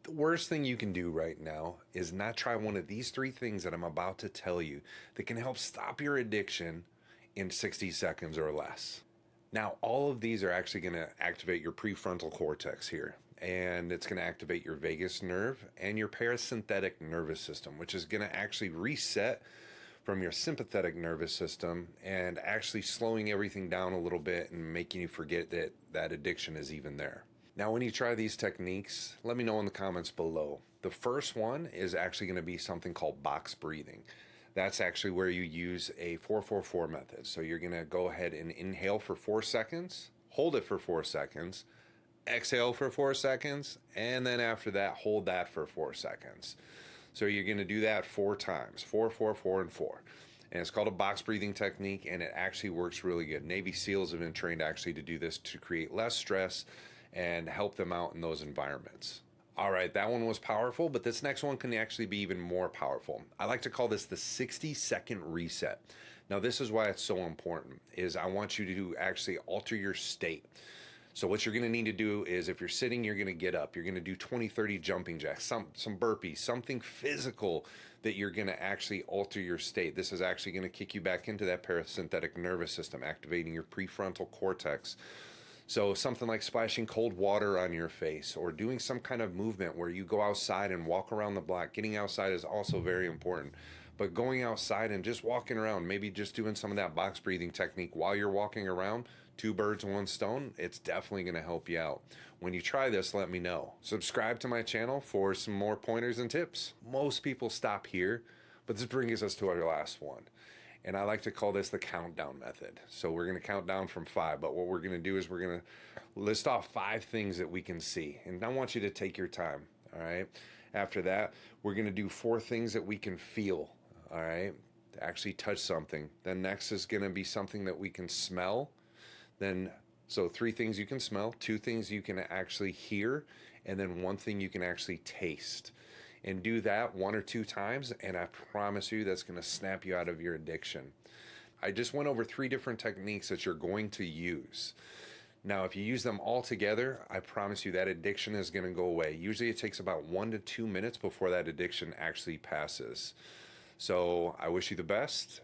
The worst thing you can do right now is not try one of these three things that I'm about to tell you that can help stop your addiction in 60 seconds or less. Now, all of these are actually going to activate your prefrontal cortex here, and it's going to activate your vagus nerve and your parasympathetic nervous system, which is going to actually reset from your sympathetic nervous system and actually slowing everything down a little bit and making you forget that that addiction is even there. Now, when you try these techniques, let me know in the comments below. The first one is actually going to be something called box breathing. That's actually where you use a 4-4-4 method. So you're going to go ahead and inhale for 4 seconds, hold it for 4 seconds, exhale for 4 seconds, and then after that, hold that for 4 seconds. So you're going to do that 4 times, 4, 4, 4, and 4. And it's called a box breathing technique, and it actually works really good. Navy SEALs have been trained actually to do this to create less stress and help them out in those environments. All right, that one was powerful, but this next one can actually be even more powerful. I like to call this the 60-second reset. Now, this is why it's so important, is I want you to actually alter your state. So what you're going to need to do is if you're sitting, you're going to get up. You're going to do 20, 30 jumping jacks, some burpees, something physical that you're going to actually alter your state. This is actually going to kick you back into that parasympathetic nervous system, activating your prefrontal cortex. So something like splashing cold water on your face or doing some kind of movement where you go outside and walk around the block. Getting outside is also very important. But going outside and just walking around, maybe just doing some of that box breathing technique while you're walking around, 2 birds, 1 stone, it's definitely going to help you out. When you try this, let me know. Subscribe to my channel for some more pointers and tips. Most people stop here, but this brings us to our last one. And I like to call this the countdown method. So we're going to count down from 5, but what we're going to do is we're going to list off 5 things that we can see. And I want you to take your time, all right? After that, we're going to do 4 things that we can feel, all right? To actually touch something. Then next is going to be something that we can smell. Then, so 3 things you can smell, 2 things you can actually hear, and then 1 thing you can actually taste. And do that 1 or 2 times, and I promise you that's going to snap you out of your addiction. I just went over 3 different techniques that you're going to use. Now, if you use them all together, I promise you that addiction is going to go away. Usually it takes about 1 to 2 minutes before that addiction actually passes. So I wish you the best.